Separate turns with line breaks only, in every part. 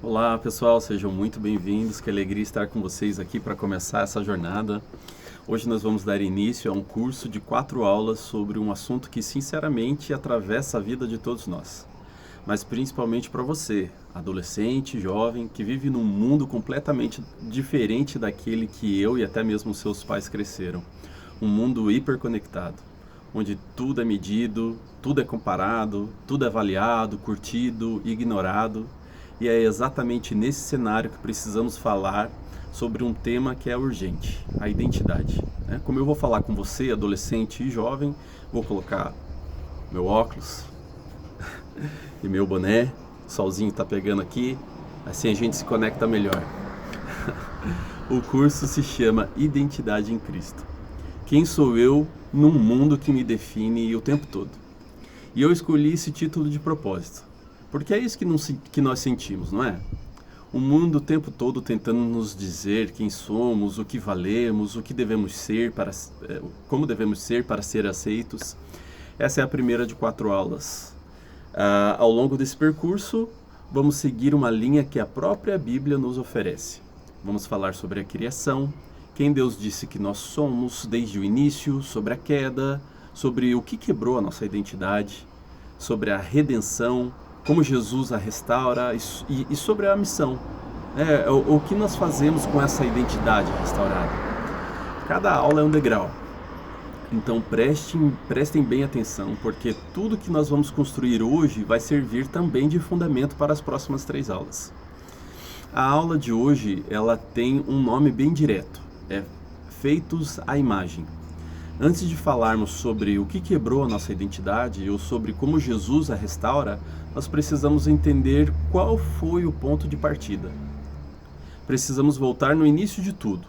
Olá pessoal, sejam muito bem-vindos, que alegria estar com vocês aqui para começar essa jornada. Hoje nós vamos dar início a um curso de 4 aulas sobre um assunto que sinceramente atravessa a vida de todos nós, mas principalmente para você, adolescente, jovem, que vive num mundo completamente diferente daquele que eu e até mesmo seus pais cresceram. Um mundo hiperconectado, onde tudo é medido, tudo é comparado, tudo é avaliado, curtido, ignorado. E é exatamente nesse cenário que precisamos falar sobre um tema que é urgente, a identidade. Como eu vou falar com você, adolescente e jovem, vou colocar meu óculos e meu boné, o solzinho está pegando aqui, assim a gente se conecta melhor. O curso se chama Identidade em Cristo. Quem sou eu num mundo que me define o tempo todo? E eu escolhi esse título de propósito, porque é isso que nós sentimos, não é? O mundo o tempo todo tentando nos dizer quem somos, o que valemos, o que devemos ser como devemos ser para ser aceitos. Essa é a primeira de 4 aulas. Ao longo desse percurso, vamos seguir uma linha que a própria Bíblia nos oferece. Vamos falar sobre a criação, quem Deus disse que nós somos desde o início, sobre a queda, sobre o que quebrou a nossa identidade, sobre a redenção, como Jesus a restaura e sobre a missão. O que nós fazemos com essa identidade restaurada. Cada aula é um degrau. Então prestem bem atenção, porque tudo que nós vamos construir hoje vai servir também de fundamento para as próximas 3 aulas. A aula de hoje ela tem um nome bem direto, é Feitos à Imagem. Antes de falarmos sobre o que quebrou a nossa identidade ou sobre como Jesus a restaura, nós precisamos entender qual foi o ponto de partida. Precisamos voltar no início de tudo,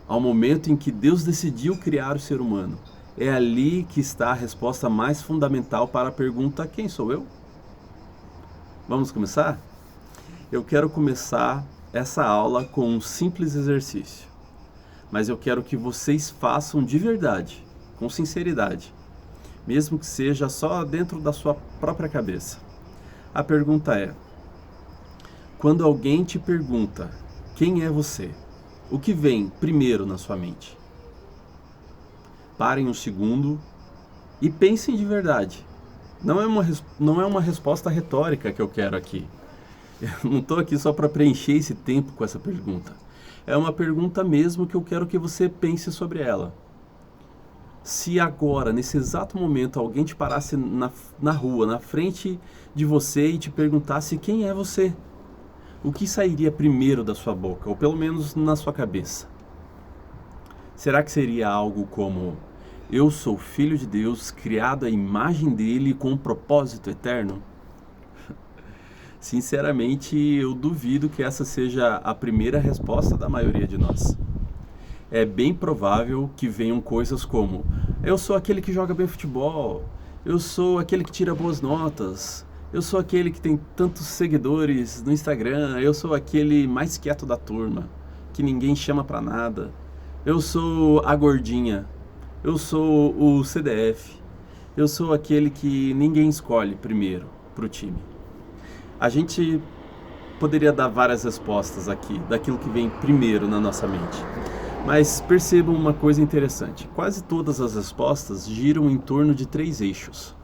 ao momento em que Deus decidiu criar o ser humano. É ali que está a resposta mais fundamental para a pergunta: quem sou eu? Vamos começar? Eu quero começar essa aula com um simples exercício. Mas eu quero que vocês façam de verdade, com sinceridade, mesmo que seja só dentro da sua própria cabeça. A pergunta é: quando alguém te pergunta quem é você, o que vem primeiro na sua mente? Parem um segundo e pensem de verdade. Não é uma resposta retórica que eu quero aqui. Eu não estou aqui só para preencher esse tempo com essa pergunta. É uma pergunta mesmo que eu quero que você pense sobre ela. Se agora, nesse exato momento, alguém te parasse na rua, na frente de você e te perguntasse quem é você, o que sairia primeiro da sua boca, ou pelo menos na sua cabeça? Será que seria algo como: eu sou filho de Deus, criado à imagem dele com um propósito eterno? Sinceramente, eu duvido que essa seja a primeira resposta da maioria de nós. É bem provável que venham coisas como: eu sou aquele que joga bem futebol, eu sou aquele que tira boas notas, eu sou aquele que tem tantos seguidores no Instagram, eu sou aquele mais quieto da turma, que ninguém chama pra nada, eu sou a gordinha, eu sou o CDF, eu sou aquele que ninguém escolhe primeiro pro time. A gente poderia dar várias respostas aqui, daquilo que vem primeiro na nossa mente. Mas percebam uma coisa interessante. Quase todas as respostas giram em torno de 3 eixos.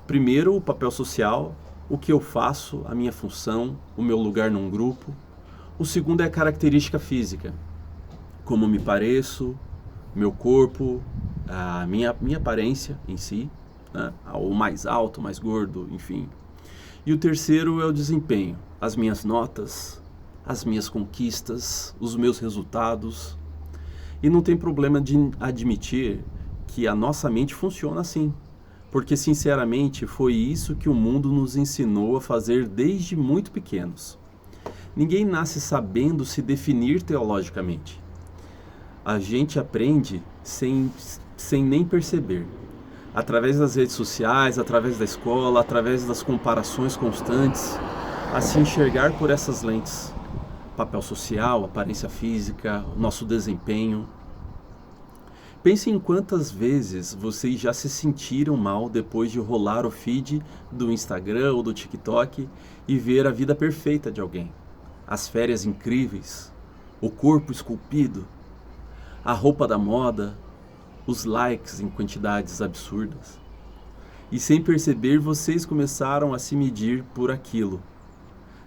Primeiro, o papel social, o que eu faço, a minha função, o meu lugar num grupo. O segundo é a característica física. Como me pareço, meu corpo, a minha aparência em si, né? O mais alto, mais gordo, enfim. E o terceiro é o desempenho, as minhas notas, as minhas conquistas, os meus resultados. E não tem problema de admitir que a nossa mente funciona assim, porque sinceramente foi isso que o mundo nos ensinou a fazer desde muito pequenos. Ninguém nasce sabendo se definir teologicamente. A gente aprende sem nem perceber. Através das redes sociais, através da escola, através das comparações constantes, a se enxergar por essas lentes. Papel social, aparência física, nosso desempenho. Pense em quantas vezes vocês já se sentiram mal depois de rolar o feed do Instagram ou do TikTok e ver a vida perfeita de alguém. As férias incríveis, o corpo esculpido, a roupa da moda, os likes em quantidades absurdas. E sem perceber, vocês começaram a se medir por aquilo.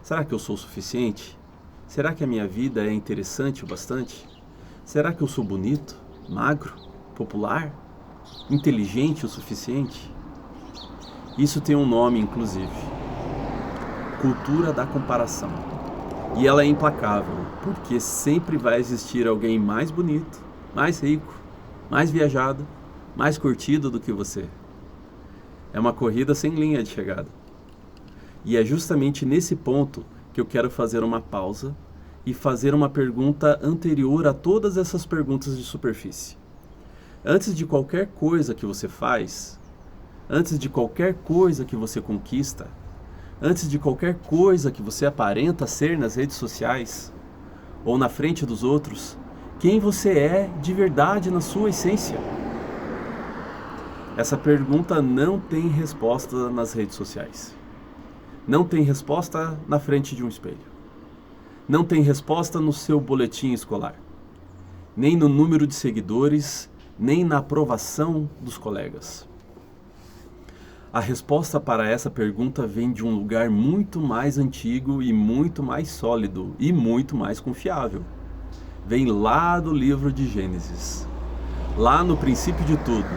Será que eu sou o suficiente? Será que a minha vida é interessante o bastante? Será que eu sou bonito, magro, popular, inteligente o suficiente? Isso tem um nome, inclusive. Cultura da comparação. E ela é implacável, porque sempre vai existir alguém mais bonito, mais rico, mais viajado, mais curtido do que você. É uma corrida sem linha de chegada. E é justamente nesse ponto que eu quero fazer uma pausa e fazer uma pergunta anterior a todas essas perguntas de superfície. Antes de qualquer coisa que você faz, antes de qualquer coisa que você conquista, antes de qualquer coisa que você aparenta ser nas redes sociais ou na frente dos outros, quem você é de verdade na sua essência? Essa pergunta não tem resposta nas redes sociais. Não tem resposta na frente de um espelho. Não tem resposta no seu boletim escolar. Nem no número de seguidores, nem na aprovação dos colegas. A resposta para essa pergunta vem de um lugar muito mais antigo e muito mais sólido e muito mais confiável. Vem lá do livro de Gênesis. Lá no princípio de tudo,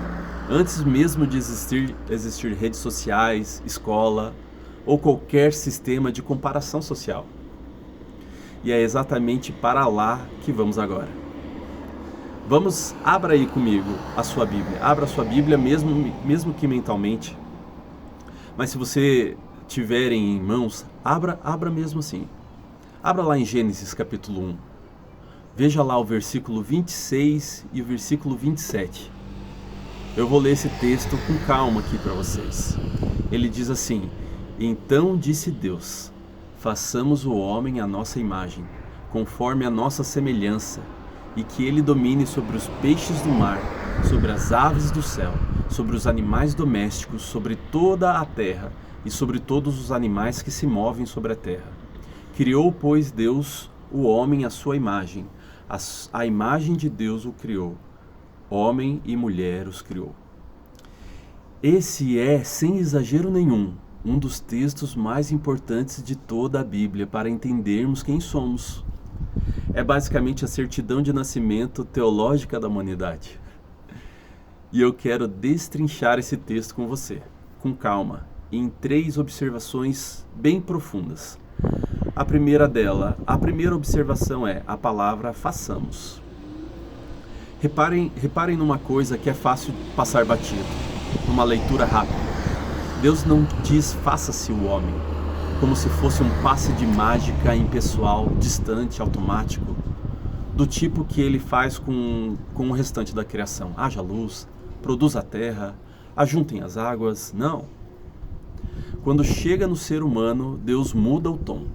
antes mesmo de existir redes sociais, escola ou qualquer sistema de comparação social. E é exatamente para lá que vamos agora. Abra aí comigo a sua Bíblia. Abra a sua Bíblia mesmo que mentalmente. Mas se você tiver em mãos, abra mesmo assim. Abra lá em Gênesis capítulo 1. Veja lá o versículo 26 e o versículo 27. Eu vou ler esse texto com calma aqui para vocês. Ele diz assim: Então disse Deus, façamos o homem à nossa imagem, conforme a nossa semelhança, e que ele domine sobre os peixes do mar, sobre as aves do céu, sobre os animais domésticos, sobre toda a terra, e sobre todos os animais que se movem sobre a terra. Criou, pois, Deus o homem à sua imagem, a imagem de Deus o criou, homem e mulher os criou. Esse é, sem exagero nenhum, um dos textos mais importantes de toda a Bíblia para entendermos quem somos. É basicamente a certidão de nascimento teológica da humanidade. E eu quero destrinchar esse texto com você, com calma, em 3 observações bem profundas. A primeira observação é a palavra façamos. Reparem numa coisa que é fácil passar batido, numa leitura rápida. Deus não diz faça-se o homem, como se fosse um passe de mágica impessoal, distante, automático, do tipo que ele faz com o restante da criação. Haja luz, produza a terra, ajuntem as águas. Não. Quando chega no ser humano, Deus muda o tom.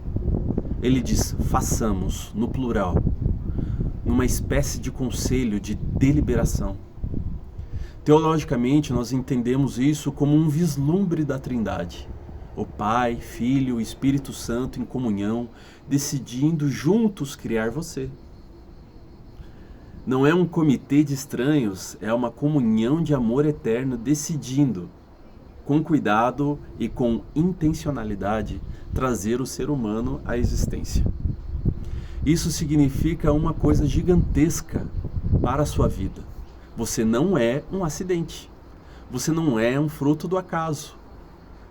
Ele diz façamos, no plural, numa espécie de conselho, de deliberação. Teologicamente, nós entendemos isso como um vislumbre da Trindade. O Pai, Filho e Espírito Santo em comunhão, decidindo juntos criar você. Não é um comitê de estranhos, é uma comunhão de amor eterno decidindo, com cuidado e com intencionalidade, trazer o ser humano à existência. Isso significa uma coisa gigantesca para a sua vida. Você não é um acidente. Você não é um fruto do acaso.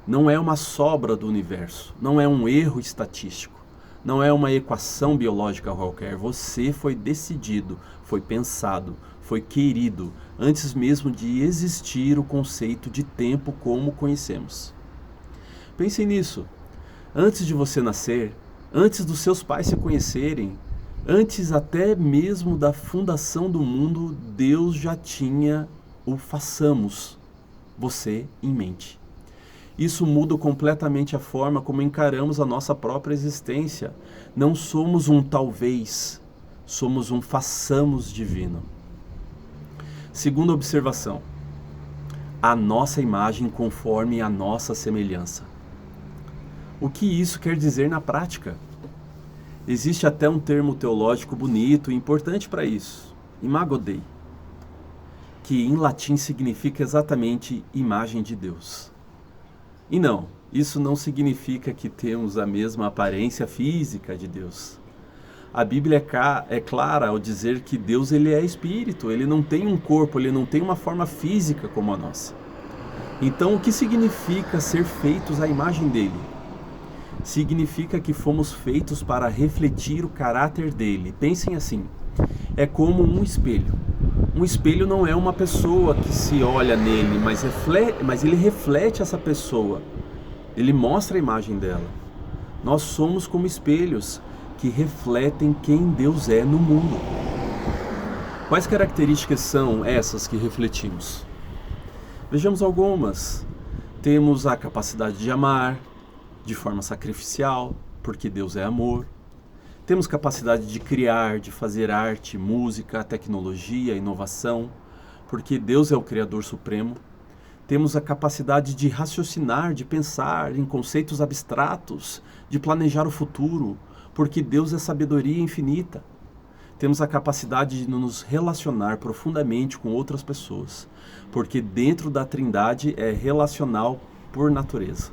Não é uma sobra do universo. Não é um erro estatístico. Não é uma equação biológica qualquer. Você foi decidido, foi pensado, foi querido, antes mesmo de existir o conceito de tempo como conhecemos. Pense nisso. Antes de você nascer, antes dos seus pais se conhecerem, antes até mesmo da fundação do mundo, Deus já tinha o façamos você em mente. Isso muda completamente a forma como encaramos a nossa própria existência. Não somos um talvez, somos um façamos divino. Segunda observação: a nossa imagem conforme a nossa semelhança. O que isso quer dizer na prática? Existe até um termo teológico bonito e importante para isso, imago Dei, que em latim significa exatamente imagem de Deus. E não, isso não significa que temos a mesma aparência física de Deus. A Bíblia é clara ao dizer que Deus ele é espírito, ele não tem um corpo, ele não tem uma forma física como a nossa. Então, o que significa ser feitos à imagem dele? Significa que fomos feitos para refletir o caráter dele. Pensem assim, é como um espelho. Um espelho não é uma pessoa que se olha nele, mas ele reflete essa pessoa. Ele mostra a imagem dela. Nós somos como espelhos que refletem quem Deus é no mundo. Quais características são essas que refletimos? Vejamos algumas. Temos a capacidade de amar de forma sacrificial, porque Deus é amor. Temos capacidade de criar, de fazer arte, música, tecnologia, inovação, porque Deus é o Criador Supremo. Temos a capacidade de raciocinar, de pensar em conceitos abstratos, de planejar o futuro, porque Deus é sabedoria infinita. Temos a capacidade de nos relacionar profundamente com outras pessoas, porque dentro da Trindade é relacional por natureza.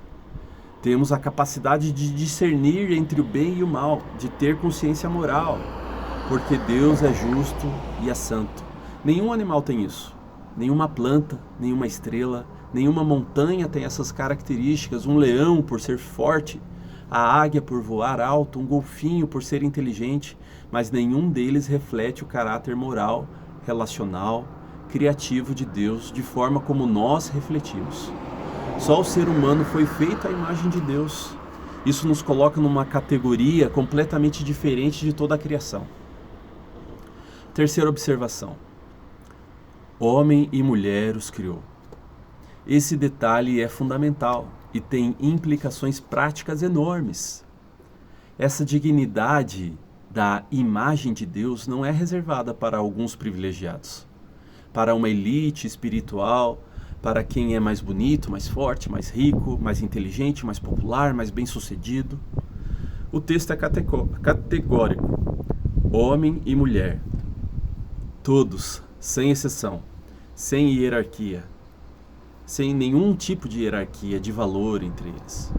Temos a capacidade de discernir entre o bem e o mal, de ter consciência moral, porque Deus é justo e é santo. Nenhum animal tem isso. Nenhuma planta, nenhuma estrela, nenhuma montanha tem essas características. Um leão por ser forte, a águia por voar alto, um golfinho por ser inteligente, mas nenhum deles reflete o caráter moral, relacional, criativo de Deus, de forma como nós refletimos. Só o ser humano foi feito à imagem de Deus. Isso nos coloca numa categoria completamente diferente de toda a criação. Terceira observação: homem e mulher os criou. Esse detalhe é fundamental e tem implicações práticas enormes. Essa dignidade da imagem de Deus não é reservada para alguns privilegiados, para uma elite espiritual, para quem é mais bonito, mais forte, mais rico, mais inteligente, mais popular, mais bem-sucedido. O texto é categórico. Homem e mulher, todos, sem exceção, sem hierarquia, sem nenhum tipo de hierarquia de valor entre eles.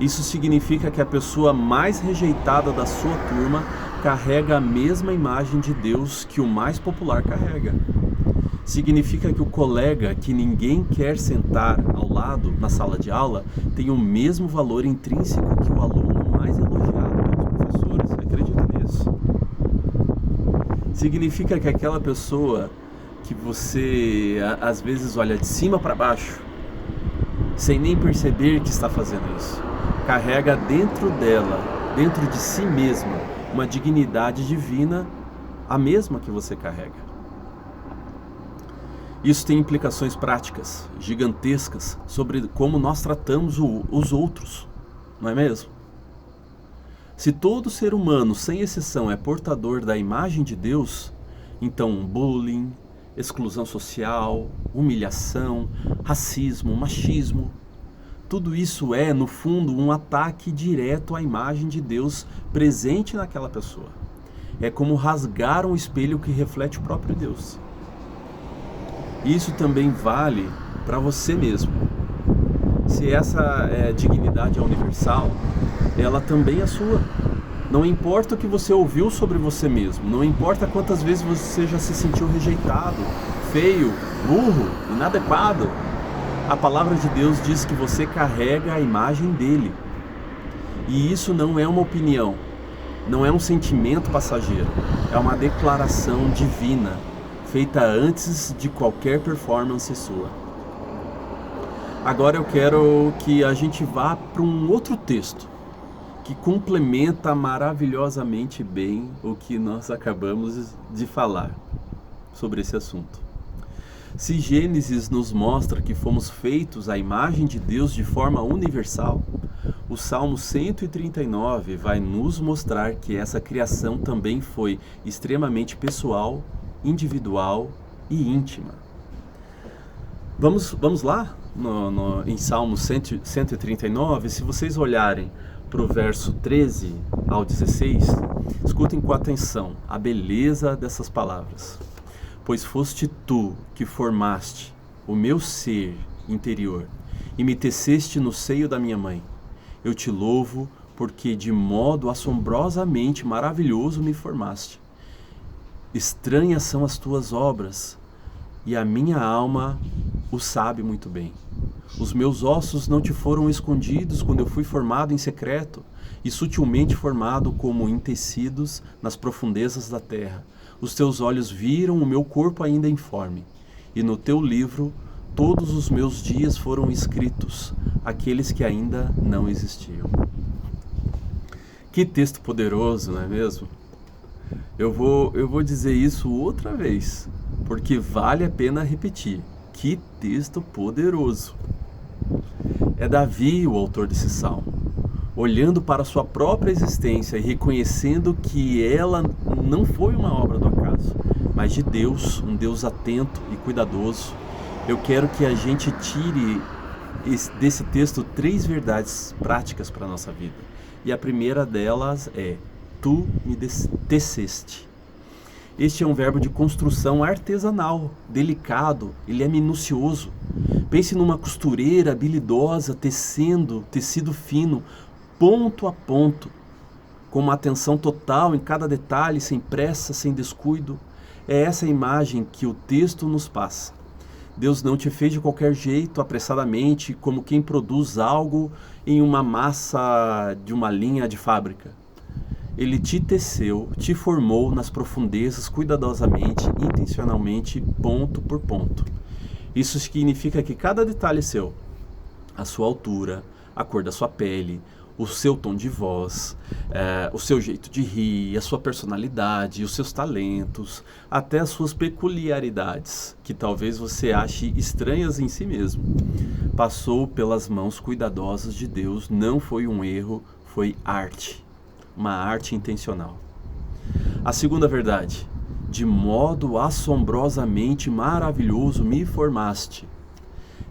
Isso significa que a pessoa mais rejeitada da sua turma carrega a mesma imagem de Deus que o mais popular carrega. Significa que o colega que ninguém quer sentar ao lado na sala de aula tem o mesmo valor intrínseco que o aluno mais elogiado pelos professores. Você acredita nisso? Significa que aquela pessoa que você às vezes olha de cima para baixo, sem nem perceber que está fazendo isso, carrega dentro dela, dentro de si mesma, uma dignidade divina, a mesma que você carrega. Isso tem implicações práticas, gigantescas, sobre como nós tratamos os outros, não é mesmo? Se todo ser humano, sem exceção, é portador da imagem de Deus, então bullying, exclusão social, humilhação, racismo, machismo, tudo isso é, no fundo, um ataque direto à imagem de Deus presente naquela pessoa. É como rasgar um espelho que reflete o próprio Deus. Isso também vale para você mesmo. Se essa dignidade é universal, ela também é sua. Não importa o que você ouviu sobre você mesmo, não importa quantas vezes você já se sentiu rejeitado, feio, burro, inadequado. A palavra de Deus diz que você carrega a imagem dele. E isso não é uma opinião, não é um sentimento passageiro, é uma declaração divina, feita antes de qualquer performance sua. Agora eu quero que a gente vá para um outro texto que complementa maravilhosamente bem o que nós acabamos de falar sobre esse assunto. Se Gênesis nos mostra que fomos feitos à imagem de Deus de forma universal, o Salmo 139 vai nos mostrar que essa criação também foi extremamente pessoal, individual e íntima. Vamos lá em Salmo 139, se vocês olharem para o verso 13 ao 16, escutem com atenção a beleza dessas palavras. Pois foste tu que formaste o meu ser interior e me teceste no seio da minha mãe. Eu te louvo porque de modo assombrosamente maravilhoso me formaste. Estranhas são as tuas obras, e a minha alma o sabe muito bem. Os meus ossos não te foram escondidos quando eu fui formado em secreto e sutilmente formado como em tecidos nas profundezas da terra. Os teus olhos viram o meu corpo ainda informe, e no teu livro todos os meus dias foram escritos, aqueles que ainda não existiam. Que texto poderoso, não é mesmo? Eu vou dizer isso outra vez, porque vale a pena repetir. Que texto poderoso! É Davi o autor desse salmo, olhando para sua própria existência e reconhecendo que ela não foi uma obra do acaso, mas de Deus, um Deus atento e cuidadoso. Eu quero que a gente tire desse texto 3 verdades práticas para a nossa vida. E a primeira delas é: tu me teceste. Este é um verbo de construção artesanal, delicado, ele é minucioso. Pense numa costureira habilidosa tecendo tecido fino, ponto a ponto, com uma atenção total em cada detalhe, sem pressa, sem descuido. É essa a imagem que o texto nos passa. Deus não te fez de qualquer jeito, apressadamente, como quem produz algo em uma massa de uma linha de fábrica. Ele te teceu, te formou nas profundezas, cuidadosamente, intencionalmente, ponto por ponto. Isso significa que cada detalhe seu, a sua altura, a cor da sua pele, o seu tom de voz, o seu jeito de rir, a sua personalidade, os seus talentos, até as suas peculiaridades, que talvez você ache estranhas em si mesmo, passou pelas mãos cuidadosas de Deus. Não foi um erro, foi arte, uma arte intencional. A segunda verdade: de modo assombrosamente maravilhoso me formaste.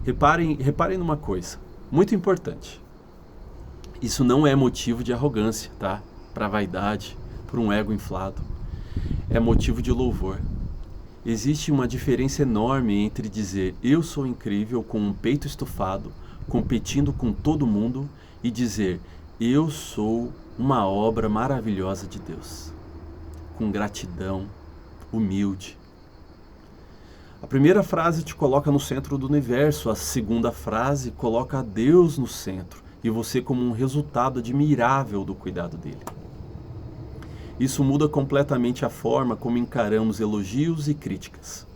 Reparem numa coisa muito importante. Isso não é motivo de arrogância, tá? Para vaidade, para um ego inflado. É motivo de louvor. Existe uma diferença enorme entre dizer eu sou incrível com um peito estufado, competindo com todo mundo, e dizer eu sou uma obra maravilhosa de Deus, com gratidão, humilde. A primeira frase te coloca no centro do universo, a segunda frase coloca Deus no centro, e você como um resultado admirável do cuidado dele. Isso muda completamente a forma como encaramos elogios e críticas.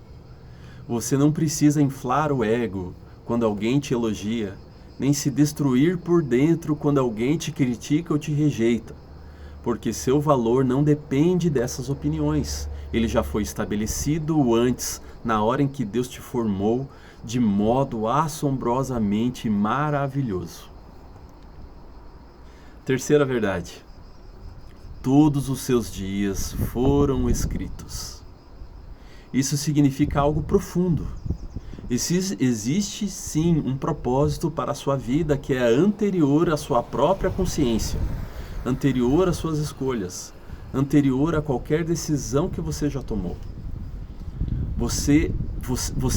Você não precisa inflar o ego quando alguém te elogia, nem se destruir por dentro quando alguém te critica ou te rejeita, porque seu valor não depende dessas opiniões. Ele já foi estabelecido antes, na hora em que Deus te formou, de modo assombrosamente maravilhoso. Terceira verdade: todos os seus dias foram escritos. Isso significa algo profundo. Existe sim um propósito para a sua vida que é anterior à sua própria consciência, anterior às suas escolhas, anterior a qualquer decisão que você já tomou. Você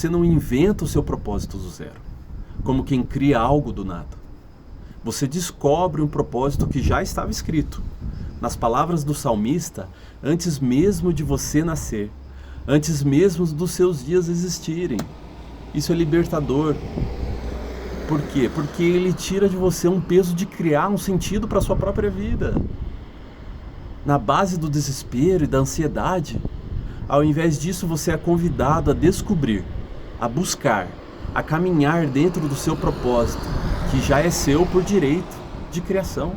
não inventa o seu propósito do zero, como quem cria algo do nada. Você descobre um propósito que já estava escrito. Nas palavras do salmista, antes mesmo de você nascer, antes mesmo dos seus dias existirem. Isso é libertador. Por quê? Porque ele tira de você um peso de criar um sentido para a sua própria vida. Na base do desespero e da ansiedade, ao invés disso, você é convidado a descobrir, a buscar, a caminhar dentro do seu propósito, que já é seu por direito de criação.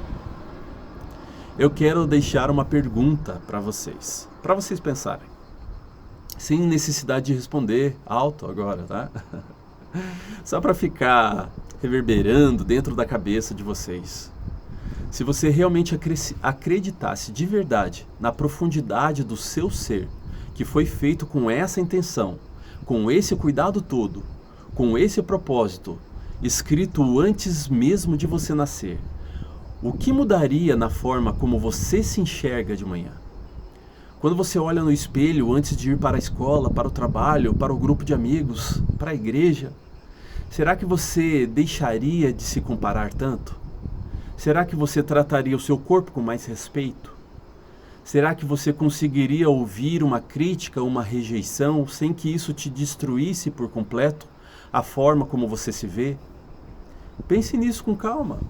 Eu quero deixar uma pergunta para vocês pensarem, sem necessidade de responder alto agora, tá? Só para ficar reverberando dentro da cabeça de vocês. Se você realmente acreditasse de verdade na profundidade do seu ser, que foi feito com essa intenção, com esse cuidado todo, com esse propósito, escrito antes mesmo de você nascer, o que mudaria na forma como você se enxerga de manhã? Quando você olha no espelho antes de ir para a escola, para o trabalho, para o grupo de amigos, para a igreja, será que você deixaria de se comparar tanto? Será que você trataria o seu corpo com mais respeito? Será que você conseguiria ouvir uma crítica, uma rejeição, sem que isso te destruísse por completo a forma como você se vê? Pense nisso com calma.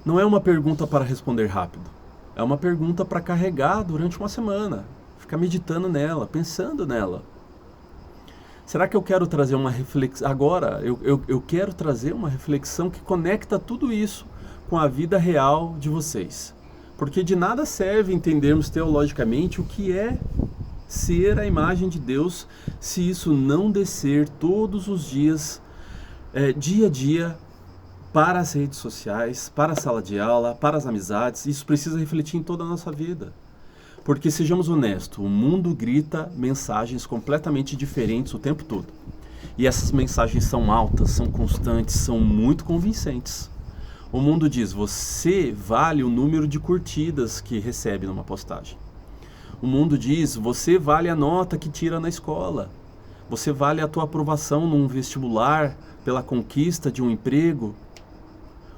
Não é uma pergunta para responder rápido. É uma pergunta para carregar durante uma semana. Ficar meditando nela, pensando nela. Será que eu quero trazer uma reflexão? Agora, eu quero trazer uma reflexão que conecta tudo isso com a vida real de vocês. Porque de nada serve entendermos teologicamente o que é ser a imagem de Deus se isso não descer todos os dias, dia a dia, para as redes sociais, para a sala de aula, para as amizades. Isso precisa refletir em toda a nossa vida. Porque, sejamos honestos, o mundo grita mensagens completamente diferentes o tempo todo. E essas mensagens são altas, são constantes, são muito convincentes. O mundo diz, você vale o número de curtidas que recebe numa postagem. O mundo diz, você vale a nota que tira na escola. Você vale a tua aprovação num vestibular, pela conquista de um emprego.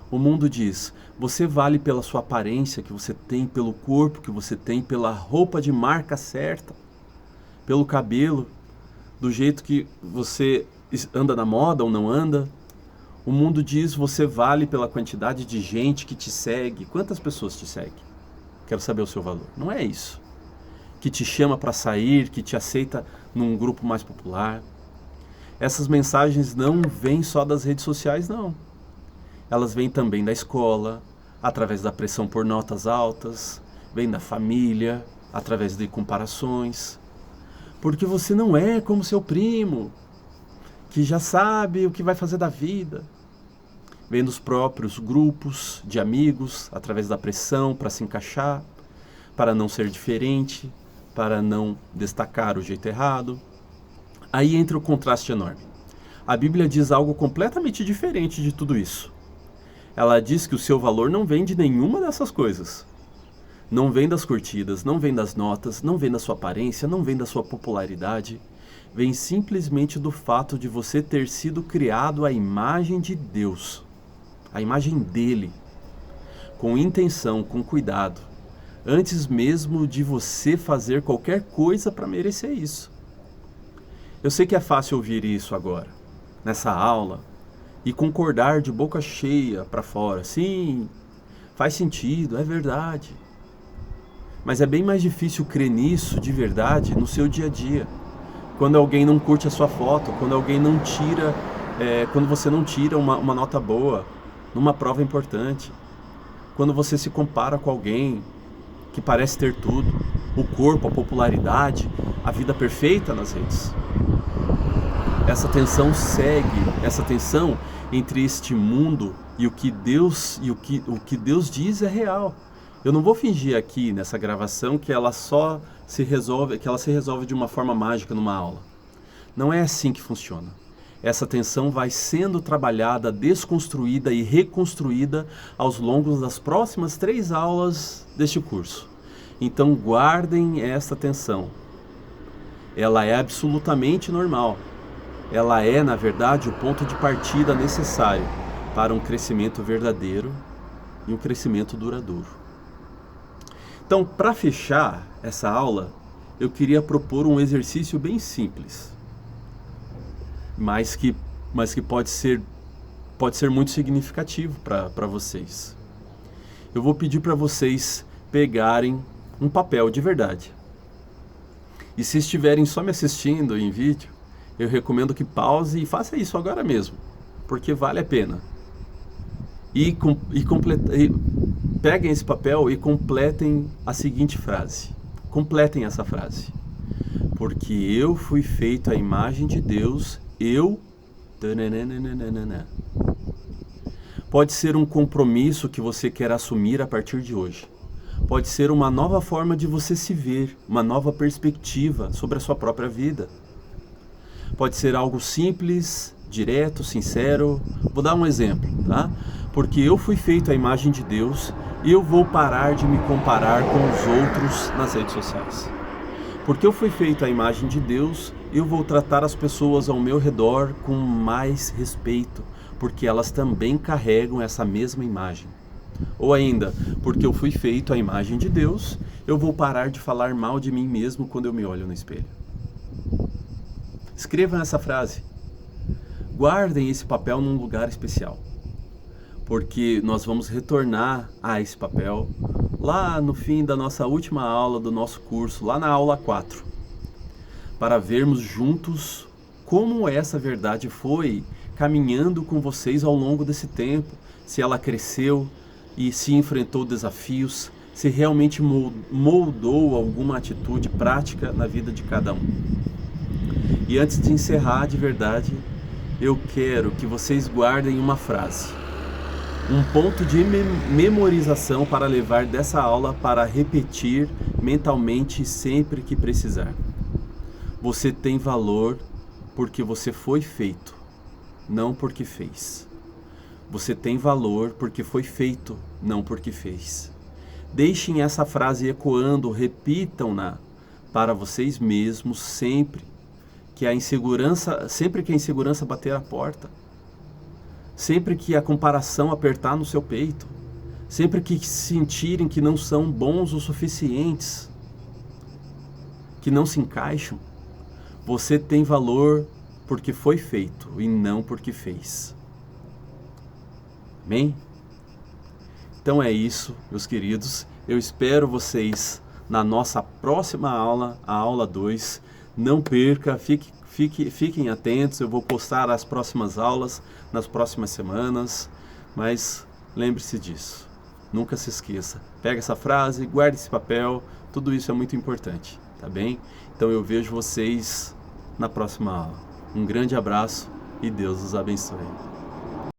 O mundo diz, você vale pela sua aparência que você tem, pelo corpo que você tem, pela roupa de marca certa, pelo cabelo, do jeito que você anda na moda ou não anda. O mundo diz, você vale pela quantidade de gente que te segue. Quantas pessoas te seguem? Quero saber o seu valor. Não é isso. Que te chama para sair, que te aceita num grupo mais popular. Essas mensagens não vêm só das redes sociais, não. Elas vêm também da escola, através da pressão por notas altas, vêm da família, através de comparações. Porque você não é como seu primo, que já sabe o que vai fazer da vida. Vem dos próprios grupos de amigos, através da pressão para se encaixar, para não ser diferente, para não destacar o jeito errado. Aí entra o contraste enorme. A Bíblia diz algo completamente diferente de tudo isso. Ela diz que o seu valor não vem de nenhuma dessas coisas. Não vem das curtidas, não vem das notas, não vem da sua aparência, não vem da sua popularidade. Vem simplesmente do fato de você ter sido criado à imagem de Deus. A imagem dele. Com intenção, com cuidado. Antes mesmo de você fazer qualquer coisa para merecer isso. Eu sei que é fácil ouvir isso agora, nessa aula, e concordar de boca cheia para fora. Sim, faz sentido, é verdade. Mas é bem mais difícil crer nisso de verdade no seu dia a dia. Quando alguém não curte a sua foto, quando alguém não tira, quando você não tira uma nota boa numa prova importante. Quando você se compara com alguém que parece ter tudo, o corpo, a popularidade, a vida perfeita nas redes. Essa tensão essa tensão entre este mundo e o que Deus diz é real. Eu não vou fingir aqui nessa gravação que ela se resolve de uma forma mágica numa aula. Não é assim que funciona. Essa tensão vai sendo trabalhada, desconstruída e reconstruída aos longos das próximas 3 aulas deste curso. Então guardem essa tensão. Ela é absolutamente normal. Ela é, na verdade, o ponto de partida necessário para um crescimento verdadeiro e um crescimento duradouro. Então, para fechar essa aula, eu queria propor um exercício bem simples, mas que pode ser muito significativo para vocês. Eu vou pedir para vocês pegarem um papel de verdade. E se estiverem só me assistindo em vídeo, eu recomendo que pause e faça isso agora mesmo, porque vale a pena. Peguem esse papel e completem a seguinte frase. Completem essa frase. Porque eu fui feito à imagem de Deus, eu... Pode ser um compromisso que você quer assumir a partir de hoje. Pode ser uma nova forma de você se ver, uma nova perspectiva sobre a sua própria vida. Pode ser algo simples, direto, sincero. Vou dar um exemplo, tá? Porque eu fui feito à imagem de Deus e eu vou parar de me comparar com os outros nas redes sociais. Porque eu fui feito à imagem de Deus, eu vou tratar as pessoas ao meu redor com mais respeito, porque elas também carregam essa mesma imagem. Ou ainda, porque eu fui feito à imagem de Deus, eu vou parar de falar mal de mim mesmo quando eu me olho no espelho. Escrevam essa frase. Guardem esse papel num lugar especial, porque nós vamos retornar a esse papel lá no fim da nossa última aula do nosso curso, lá na aula 4, para vermos juntos como essa verdade foi caminhando com vocês ao longo desse tempo, se ela cresceu e se enfrentou desafios, se realmente moldou alguma atitude prática na vida de cada um. E antes de encerrar de verdade, eu quero que vocês guardem uma frase, um ponto de memorização para levar dessa aula para repetir mentalmente sempre que precisar. Você tem valor porque você foi feito, não porque fez. Você tem valor porque foi feito, não porque fez. Deixem essa frase ecoando, repitam-na para vocês mesmos sempre que a insegurança bater a porta. Sempre que a comparação apertar no seu peito, sempre que sentirem que não são bons o suficientes, que não se encaixam, você tem valor porque foi feito e não porque fez. Amém? Então é isso, meus queridos. Eu espero vocês na nossa próxima aula, a aula 2. Não perca, fiquem atentos, eu vou postar as próximas aulas nas próximas semanas, mas lembre-se disso, nunca se esqueça, pega essa frase, guarde esse papel, tudo isso é muito importante, tá bem? Então eu vejo vocês na próxima aula. Um grande abraço e Deus os abençoe.